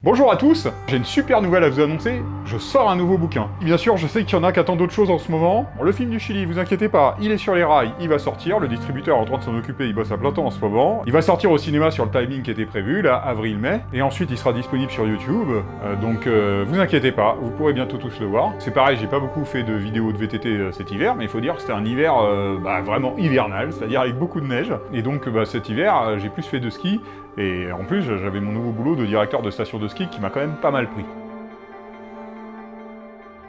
Bonjour à tous, j'ai une super nouvelle à vous annoncer, je sors un nouveau bouquin. Bien sûr, je sais qu'il y en a qui attendent d'autres choses en ce moment. Bon, le film du Chili, vous inquiétez pas, il est sur les rails, il va sortir, le distributeur est en train de s'en occuper, il bosse à plein temps en ce moment. Il va sortir au cinéma sur le timing qui était prévu, là, avril-mai, et ensuite il sera disponible sur YouTube, donc vous inquiétez pas, vous pourrez bientôt tous le voir. C'est pareil, j'ai pas beaucoup fait de vidéos de VTT cet hiver, mais il faut dire que c'était un hiver vraiment hivernal, c'est-à-dire avec beaucoup de neige, et donc cet hiver, j'ai plus fait de ski, et en plus, j'avais mon nouveau boulot de directeur de station de ski qui m'a quand même pas mal pris.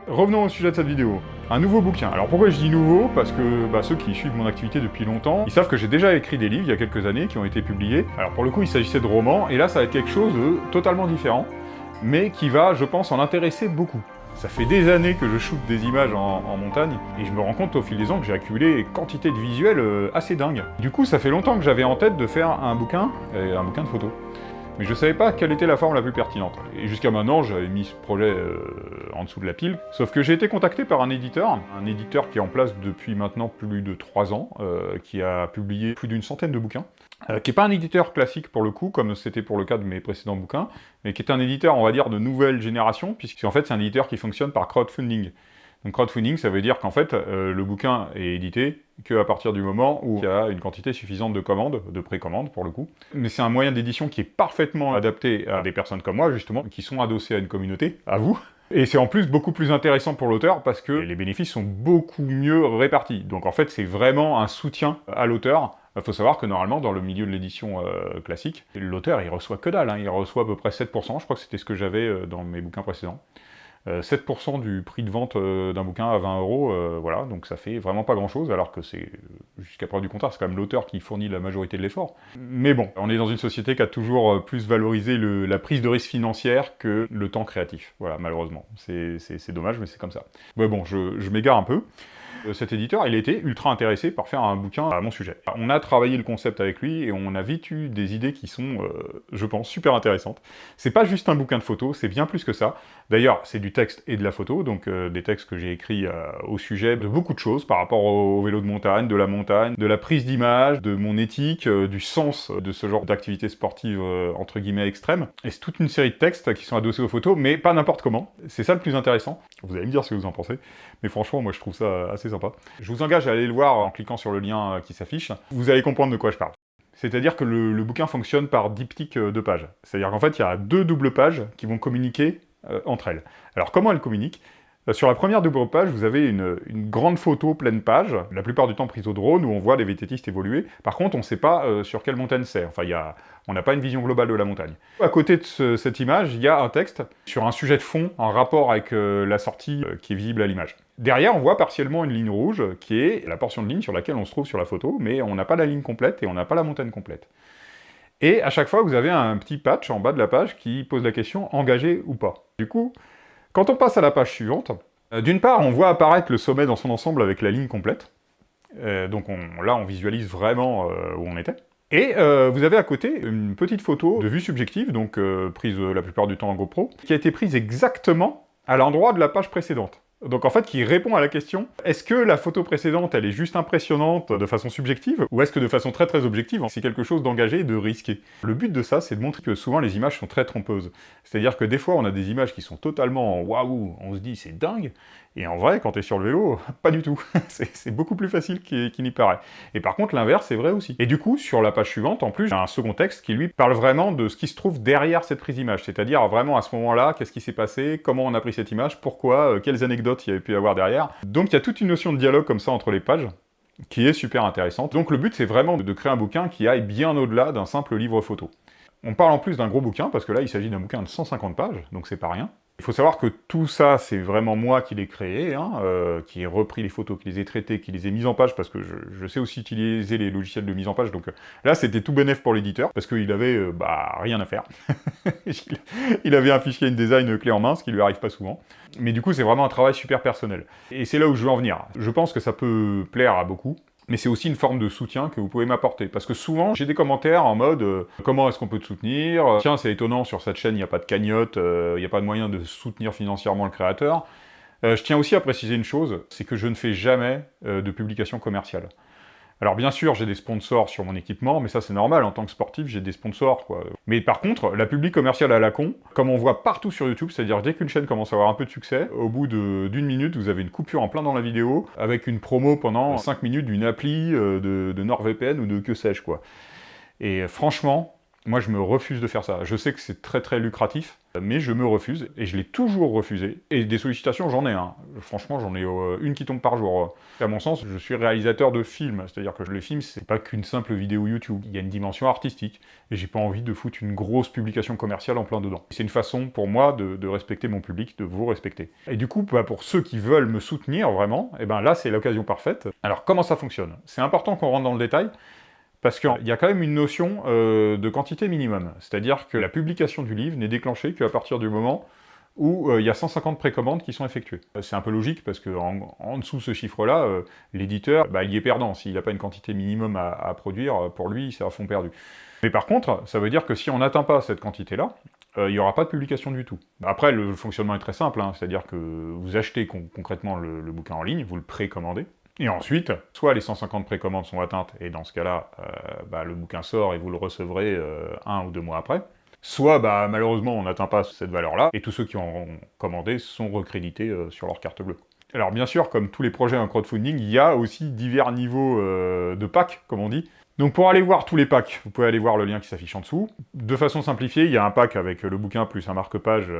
Revenons au sujet de cette vidéo. Un nouveau bouquin. Alors pourquoi je dis nouveau? Parce que ceux qui suivent mon activité depuis longtemps, ils savent que j'ai déjà écrit des livres il y a quelques années qui ont été publiés. Alors pour le coup, il s'agissait de romans, et là ça va être quelque chose de totalement différent, mais qui va, je pense, en intéresser beaucoup. Ça fait des années que je shoote des images en montagne, et je me rends compte au fil des ans que j'ai accumulé une quantité de visuels assez dingue. Du coup, ça fait longtemps que j'avais en tête de faire un bouquin de photos. Mais je savais pas quelle était la forme la plus pertinente. Et jusqu'à maintenant, j'avais mis ce projet en dessous de la pile. Sauf que j'ai été contacté par un éditeur qui est en place depuis maintenant plus de 3 ans, qui a publié plus d'une centaine de bouquins, qui n'est pas un éditeur classique pour le coup, comme c'était pour le cas de mes précédents bouquins, mais qui est un éditeur, on va dire, de nouvelle génération, puisqu'en fait c'est un éditeur qui fonctionne par crowdfunding. Donc crowdfunding, ça veut dire qu'en fait, le bouquin est édité qu'à partir du moment où il y a une quantité suffisante de commandes, de précommandes pour le coup. Mais c'est un moyen d'édition qui est parfaitement adapté à des personnes comme moi, justement, qui sont adossées à une communauté, à vous. Et c'est en plus beaucoup plus intéressant pour l'auteur parce que les bénéfices sont beaucoup mieux répartis. Donc en fait, c'est vraiment un soutien à l'auteur. Il faut savoir que normalement, dans le milieu de l'édition classique, l'auteur, il reçoit que dalle, hein. Il reçoit à peu près 7%, je crois que c'était ce que j'avais dans mes bouquins précédents. 7% du prix de vente d'un bouquin à 20 €, voilà, donc ça fait vraiment pas grand-chose, alors que c'est, jusqu'à preuve du contraire, c'est quand même l'auteur qui fournit la majorité de l'effort. Mais bon, on est dans une société qui a toujours plus valorisé la prise de risque financière que le temps créatif, voilà, malheureusement. C'est dommage, mais c'est comme ça. Mais bon, je m'égare un peu. Cet éditeur, il était ultra intéressé par faire un bouquin à mon sujet. On a travaillé le concept avec lui et on a vite eu des idées qui sont, je pense, super intéressantes. C'est pas juste un bouquin de photos, c'est bien plus que ça. D'ailleurs, c'est du texte et de la photo, donc des textes que j'ai écrits au sujet de beaucoup de choses par rapport au vélo de montagne, de la prise d'image, de mon éthique, du sens de ce genre d'activité sportive entre guillemets extrême. Et c'est toute une série de textes qui sont adossés aux photos, mais pas n'importe comment. C'est ça le plus intéressant. Vous allez me dire ce que vous en pensez, mais franchement, moi je trouve ça assez sympa. Je vous engage à aller le voir en cliquant sur le lien qui s'affiche. Vous allez comprendre de quoi je parle. C'est-à-dire que le bouquin fonctionne par diptyque de pages. C'est-à-dire qu'en fait, il y a 2 doubles pages qui vont communiquer entre elles. Alors comment elles communiquent? Sur la première double page, vous avez une grande photo pleine page, la plupart du temps prise au drone, où on voit les VTTistes évoluer. Par contre, on ne sait pas sur quelle montagne c'est. Enfin, on n'a pas une vision globale de la montagne. À côté de cette image, il y a un texte sur un sujet de fond en rapport avec la sortie qui est visible à l'image. Derrière, on voit partiellement une ligne rouge, qui est la portion de ligne sur laquelle on se trouve sur la photo, mais on n'a pas la ligne complète et on n'a pas la montagne complète. Et à chaque fois, vous avez un petit patch en bas de la page qui pose la question « engagé ou pas ». Du coup, quand on passe à la page suivante, d'une part, on voit apparaître le sommet dans son ensemble avec la ligne complète. Donc là, on visualise vraiment où on était. Et vous avez à côté une petite photo de vue subjective, donc prise la plupart du temps en GoPro, qui a été prise exactement à l'endroit de la page précédente. Donc en fait, qui répond à la question, est-ce que la photo précédente, elle est juste impressionnante de façon subjective, ou est-ce que de façon très très objective, c'est quelque chose d'engagé et de risqué? Le but de ça, c'est de montrer que souvent les images sont très trompeuses. C'est-à-dire que des fois, on a des images qui sont totalement waouh, on se dit c'est dingue, et en vrai, quand t'es sur le vélo, pas du tout. C'est beaucoup plus facile qu'il n'y paraît. Et par contre, l'inverse, c'est vrai aussi. Et du coup, sur la page suivante, en plus, j'ai un second texte qui, lui, parle vraiment de ce qui se trouve derrière cette prise d'image. C'est-à-dire, vraiment, à ce moment-là, qu'est-ce qui s'est passé, comment on a pris cette image, pourquoi, quelles anecdotes il y avait pu y avoir derrière. Donc, il y a toute une notion de dialogue comme ça entre les pages, qui est super intéressante. Donc, le but, c'est vraiment de créer un bouquin qui aille bien au-delà d'un simple livre photo. On parle en plus d'un gros bouquin, parce que là, il s'agit d'un bouquin de 150 pages, donc c'est pas rien. Il faut savoir que tout ça, c'est vraiment moi qui l'ai créé, qui ai repris les photos, qui les ai traitées, qui les ai mises en page, parce que je sais aussi utiliser les logiciels de mise en page, donc là, c'était tout bénef pour l'éditeur, parce qu'il avait rien à faire. Il avait un fichier InDesign clé en main, ce qui lui arrive pas souvent. Mais du coup, c'est vraiment un travail super personnel. Et c'est là où je veux en venir. Je pense que ça peut plaire à beaucoup, mais c'est aussi une forme de soutien que vous pouvez m'apporter. Parce que souvent, j'ai des commentaires en mode comment est-ce qu'on peut te soutenir? Tiens, c'est étonnant, sur cette chaîne, il n'y a pas de cagnotte, il n'y a pas de moyen de soutenir financièrement le créateur. Je tiens aussi à préciser une chose, c'est que je ne fais jamais de publication commerciale. Alors bien sûr, j'ai des sponsors sur mon équipement, mais ça c'est normal, en tant que sportif, j'ai des sponsors, quoi. Mais par contre, la publi commerciale à la con, comme on voit partout sur YouTube, c'est-à-dire dès qu'une chaîne commence à avoir un peu de succès, au bout d'une minute, vous avez une coupure en plein dans la vidéo, avec une promo pendant 5 minutes d'une appli de NordVPN ou de que sais-je, quoi. Et franchement, moi je me refuse de faire ça. Je sais que c'est très très lucratif, mais je me refuse, et je l'ai toujours refusé. Et des sollicitations, j'en ai, hein. Franchement, j'en ai une qui tombe par jour. À mon sens, je suis réalisateur de films, c'est-à-dire que les films, c'est pas qu'une simple vidéo YouTube. Il y a une dimension artistique, et j'ai pas envie de foutre une grosse publication commerciale en plein dedans. C'est une façon, pour moi, de respecter mon public, de vous respecter. Et du coup, bah, pour ceux qui veulent me soutenir, vraiment, et ben là, c'est l'occasion parfaite. Alors, comment ça fonctionne? C'est important qu'on rentre dans le détail, parce qu'il y a quand même une notion de quantité minimum. C'est-à-dire que la publication du livre n'est déclenchée qu'à partir du moment où il y a 150 précommandes qui sont effectuées. C'est un peu logique, parce qu'en dessous de ce chiffre-là, l'éditeur, bah, il y est perdant. S'il n'a pas une quantité minimum à produire, pour lui, c'est à fond perdu. Mais par contre, ça veut dire que si on n'atteint pas cette quantité-là, il n'y aura pas de publication du tout. Après, le fonctionnement est très simple, hein, c'est-à-dire que vous achetez concrètement le bouquin en ligne, vous le précommandez, et ensuite, soit les 150 précommandes sont atteintes, et dans ce cas-là, bah, le bouquin sort et vous le recevrez 1 ou 2 mois après, soit, bah, malheureusement, on n'atteint pas cette valeur-là, et tous ceux qui ont commandé sont recrédités sur leur carte bleue. Alors bien sûr, comme tous les projets en crowdfunding, il y a aussi divers niveaux de packs, comme on dit. Donc pour aller voir tous les packs, vous pouvez aller voir le lien qui s'affiche en dessous. De façon simplifiée, il y a un pack avec le bouquin plus un marque-page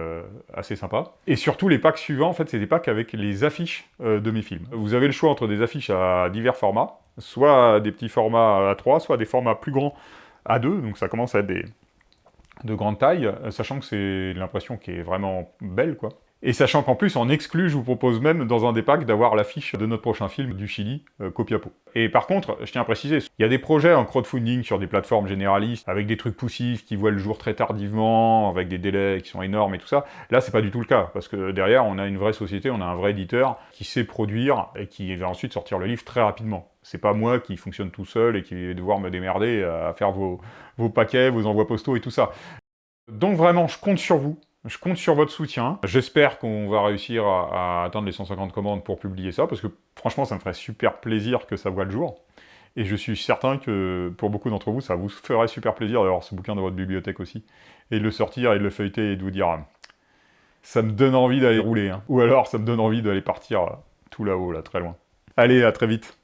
assez sympa. Et surtout, les packs suivants, en fait, c'est des packs avec les affiches de mes films. Vous avez le choix entre des affiches à divers formats, soit des petits formats A3, soit des formats plus grands A2, donc ça commence à être de grande taille, sachant que c'est l'impression qui est vraiment belle, quoi. Et sachant qu'en plus, en exclu, je vous propose même, dans un des packs, d'avoir l'affiche de notre prochain film, du Chili, Copiapo. Et par contre, je tiens à préciser, il y a des projets en crowdfunding sur des plateformes généralistes, avec des trucs poussifs, qui voient le jour très tardivement, avec des délais qui sont énormes et tout ça. Là, c'est pas du tout le cas, parce que derrière, on a une vraie société, on a un vrai éditeur, qui sait produire, et qui va ensuite sortir le livre très rapidement. C'est pas moi qui fonctionne tout seul, et qui vais devoir me démerder à faire vos paquets, vos envois postaux et tout ça. Donc vraiment, je compte sur vous. Je compte sur votre soutien. J'espère qu'on va réussir à atteindre les 150 commandes pour publier ça, parce que franchement, ça me ferait super plaisir que ça voie le jour. Et je suis certain que pour beaucoup d'entre vous, ça vous ferait super plaisir d'avoir ce bouquin dans votre bibliothèque aussi. Et de le sortir et de le feuilleter et de vous dire « ça me donne envie d'aller rouler hein. ». Ou alors, ça me donne envie d'aller partir tout là-haut, là, très loin. Allez, à très vite.